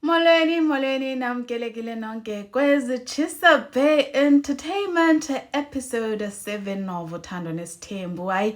Molweni namkelekile nonke kwezi Chisa Bay Entertainment episode 7 of Uthando Nesithembu.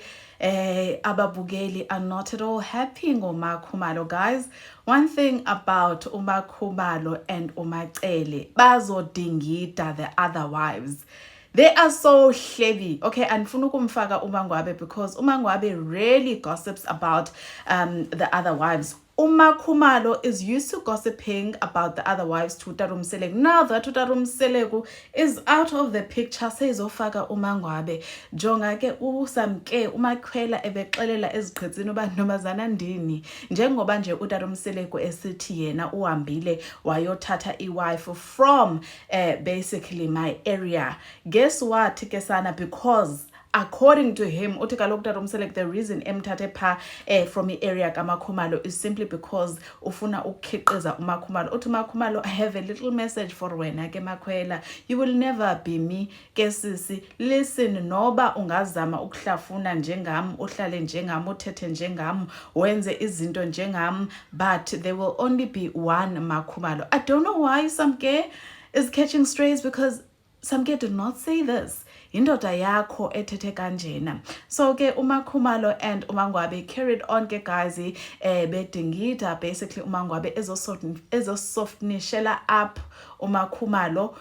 Ababukeli are not at all happy ngoma Khumalo, guys. One thing about Khumalo and Umacele, bazodingida the other wives. They are so heavy. Okay, and funa ukumfaka uMangwabe because uMangwabe rarely gossips about the other wives. Khumalo is used to gossiping about the other wives to Utarumselegu. Now that Utarumselegu is out of the picture, says Ofaka Umangwabe. Jonga ke usamke umakhwela ebexelela eziqhitsini uba ntombazana ndini. Njengoba nje Utarumselegu esithi yena uhambile wayothatha iwife from basically my area. Guess what, Kesana? Because according to him, the reason emthathe pha from the area kaMakhumalo is simply because ufuna ukukhiqiza uMakhumalo. Uthi Makhumalo, I have a little message for wena ke Makhwela. You will never be me ke sisi. Listen, noba ungazama ukuhlafuna njengam, uhlale njengam, uthethe njengam, wenze izinto njengam, but there will only be one Makhumalo. I don't know why Samke is catching strays, because Samke did not say this. Indoda yakho ethethe kanjena. So ke uMakhumalo and uMangwabe carried on ke guys bedingida basically uMangwabe ezosofnishela up uMakhumalo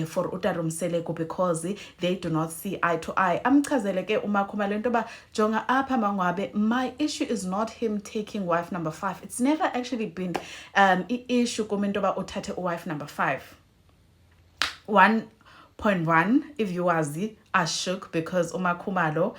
for Utarumselegu because they do not see eye to eye. Amchazele ke uMakhumalo into ba jonga apha Mangwabe, my issue is not him taking wife number 5. It's never actually been issue kuminto ba uthathe wife number 5. 1.1, if you wazi, are shook because uMakhumalo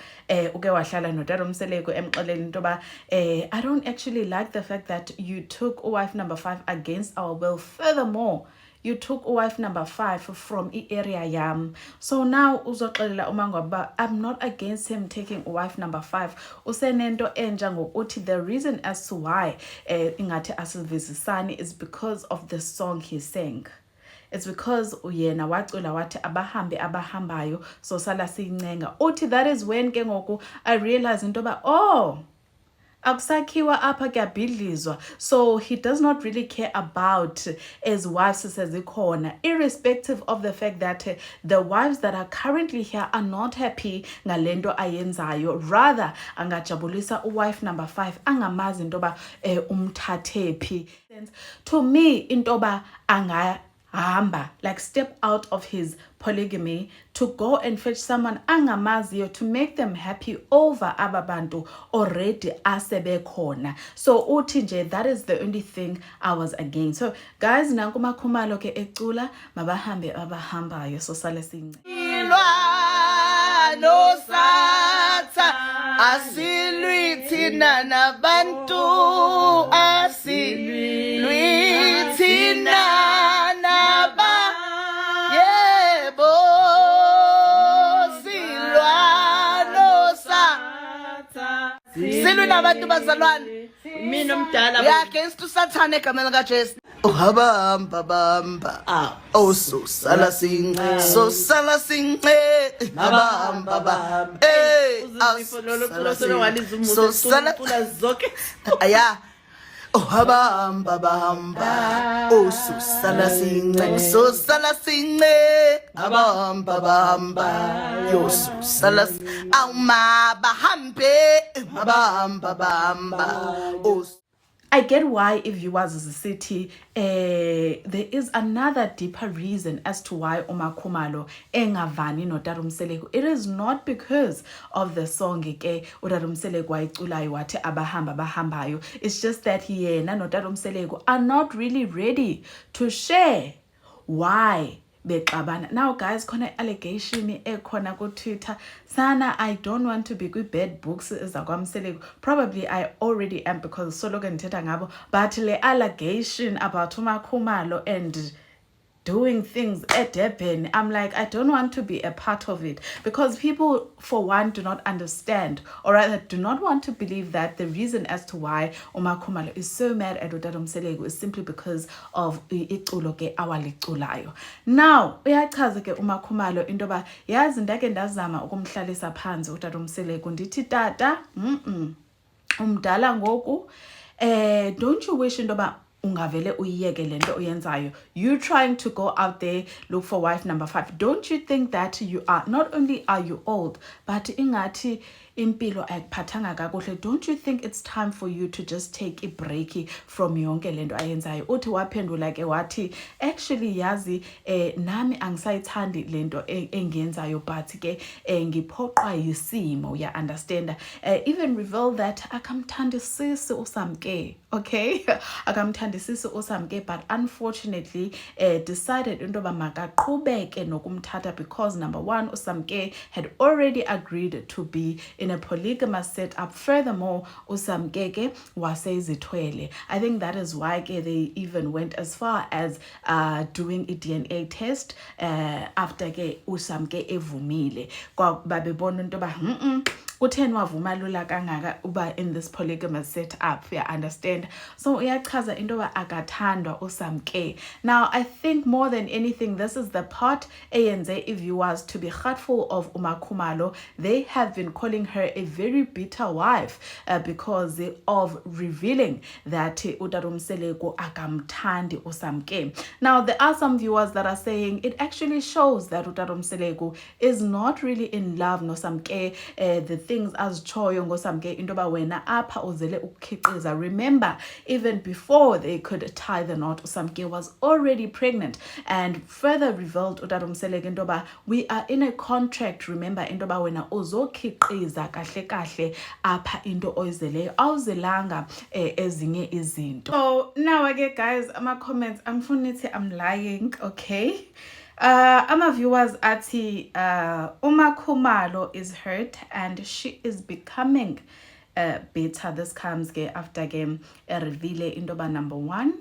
uke wahlala noTarumselegu emxelele into ba I don't actually like the fact that you took wife number 5 against our will. Furthermore, you took wife number 5 from area yam. So now uzoxelela uMangwabe, I'm not against him taking wife number 5. Usenento enja ngokuthi the reason as to why ingathi asivisisani is because of the song he sang. It's because uyena wacula wathi abahambayo so sala siyincenga. Uthi that is when ke ngoku I realized into ba akusakhiwa apha kuyabhidlizwa. So he does not really care about as wives sezikhona, irrespective of the fact that the wives that are currently here are not happy ngalento ayenzayo. Rather angajabulisa wife number 5 angamazi into ba umthathephi. To me into ba like step out of his polygamy to go and fetch someone angamaziyo to make them happy over ababantu already asebekhona. So uthi nje that is the only thing I was against. So guys, nanku Makhumalo ke ecula mabahambe abahambayo so sale no satha asilwithina nabantu asilwithina abantu bazalwane mina umdala against uSathane egameni kaJesu uhamba so sala since bamba so sala zonke aya uhamba so sala since bamba yo so sala awuma bahambe I get why if you was a city, there is another deeper reason as to why Khumalo engavani noTarumselegu. It is not because of the song ke uTarumselegu ayiculayo wathi abahambayo. It's just that yena noTarumselegu are not really ready to share why bexabana. Now guys, khona allegation ekhona ku Twitter sana I don't want to be with bad books zakwaMselegu. Probably I already am because solo ngithetha ngabo, but le allegation about uMakhumalo and doing things at Durban, I'm like, I don't want to be a part of it because people, for one, do not understand, or rather do not want to believe that the reason as to why Khumalo is so mad at Utarumselegu is simply because of iculo ke awaliculayo. Now uyachaza ke Khumalo into ba yazi ndake ndazama ukumhlalisa phansi uTarumselegu ndithi tata umdala ngoku don't you wish into ba ungavele uyiyeke lento oyenzayo. You trying to go out there look for wife number 5. Don't you think that you are, not only are you old, but ingathi impilo ayikuphathanga kakuhle? Don't you think it's time for you to just take a break from yonke lento ayenzayo? Uthi waphendula ke wathi actually yazi nami angisayithandi lento engiyenzayo, but ke ngiphoqwa yisimo, ya understand. Even reveal that akamthandisisi uSamke, okay? Akamthandisisi uSamke, but unfortunately decided into ba makaqhubeke nokumthatha because number 1, uSamke had already agreed to be in a polygamous setup. Furthermore, uSamke ke wasezithwele. I think that is why ke they even went as far as doing a DNA test after ke uSamke evumile. Kwa babebona into ba kutheni wavuma lula kangaka uba in this polygamous setup, you understand? So uyachaza into ba akathandwa uSamke. Now I think more than anything, this is the part eyenze viewers to be hurtful of uMakhumalo. They have been calling her a very bitter wife because of revealing that uTatomseleko akamthandi uSamke. Now there are some viewers that are saying it actually shows that uTatomseleko is not really in love noSamke. The things as choyo ngoSamke into ba wena apha uzele ukukhiqiza. Remember, even before they could tie the knot, uSamke was already pregnant, and further revealed uTatomseleko into ba we are in a contract. Remember into ba wena uzokhiqiza kahle kahle apha into oyizeleyo awuzelanga ezinye izinto. So now again guys, ama comments angifuni nithi I'm lying, okay? Ama viewers athi uMakhumalo is hurt and she is becoming bitter. This comes after game reveal into ba number 1,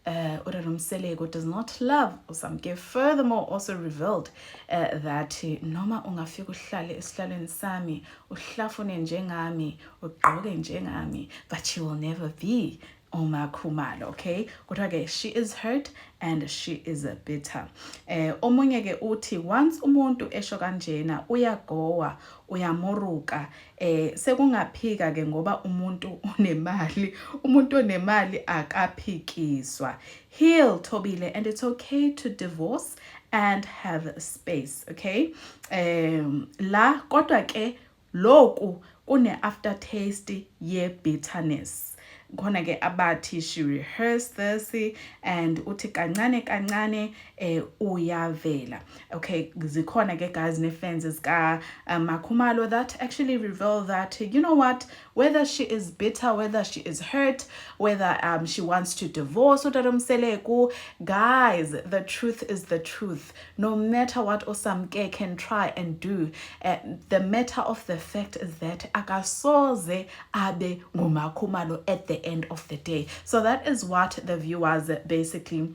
uTatomseleko does not love uSamke. Furthermore, also revealed that noma ungafika uhlale esihlalweni sami uhlafune njengami ugqoke njengami, but she will never be uMakhumalo, okay? Kodwa ke she is hurt and she is bitter. Omunye ke uthi once umuntu esho kanjena uyagowa uyamuruka sekungaphika ke ngoba umuntu onemali akaphikiswa. Heal Thobile, and it's okay to divorce and have space, okay? La kodwa ke loku kune aftertaste ye bitterness. Khona ke abathi she rehearsed this and uthi kancane kancane uyavela. Okay, zikhona ke guys ne-fans ka Makhumalo that actually reveal that, you know what, whether she is bitter, whether she is hurt, whether she wants to divorce uTatomseleko, guys, the truth is the truth. No matter what uSamke can try and do, the matter of the fact is that akasoze abe nguMakhumalo at the end of the day. So that is what the viewers basically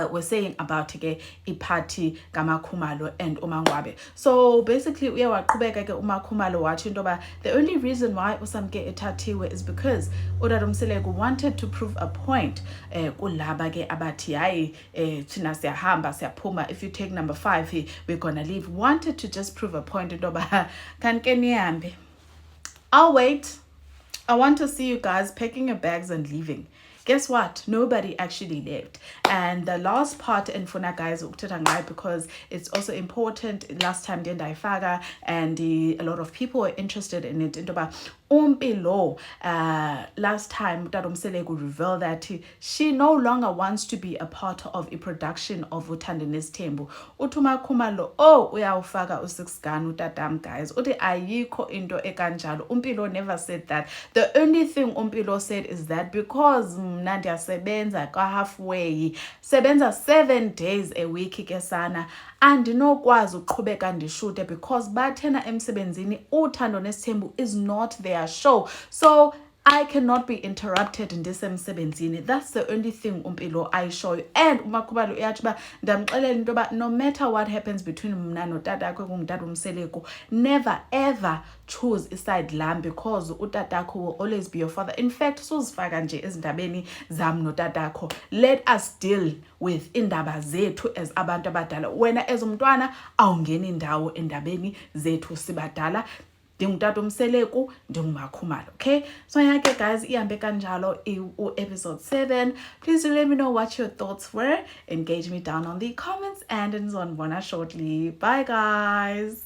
were saying about iphathi kaMakhumalo and uMangwabe. So basically uyawaqhubeka ke uMakhumalo wathi into ba the only reason why uSamke ethathiwe is because uTatomseleko wanted to prove a point kulaba ke abathi hayi thina siyahamba siyaphuma, if you take number 5 here we're gonna leave. Wanted to just prove a point into ba kanke nihambe. I'll wait. I want to see you guys packing your bags and leaving. Guess what? Nobody actually left. And the last part in Funa guys because it's also important. Last time didn't I faga and a lot of people were interested in it. Into ba Umpilo last time uTatomseleko revealed that she no longer wants to be a part of a production of Uthandeni Sithembu. uMakhumalo uyawufaka u6 gun utatam guys. Uthi ayikho into ekanjalo. Umpilo never said that. The only thing Umpilo said is that because mna ndiyasebenza ka halfway, sebenza 7 days a week ke sana, andinokwazi uqhubeka ndishute because bathena emsebenzini Uthandeni Sithembu is not their show. So I cannot be interrupted in this emsebenzini. That's the only thing Umpilo I show you. And uMakhumalo uyathi ba ndamxelela into ba no matter what happens between mna notatakho kunguTatomseleko, never ever choose a side lam because utatakho will always be your father. In fact, suzifaka nje ezindabeni zam notatakho. Let us deal with indaba zethu as abantu abadala. Wena as umntwana awungeni indawo endabeni zethu sibadala. ndingutata umseleku, ndingumakhumalo. Okay, so yeah, okay guys, ihambe kanjalo episode 7. Please do let me know what your thoughts were. Engage me down on the comments and nizonibona shortly. Bye guys.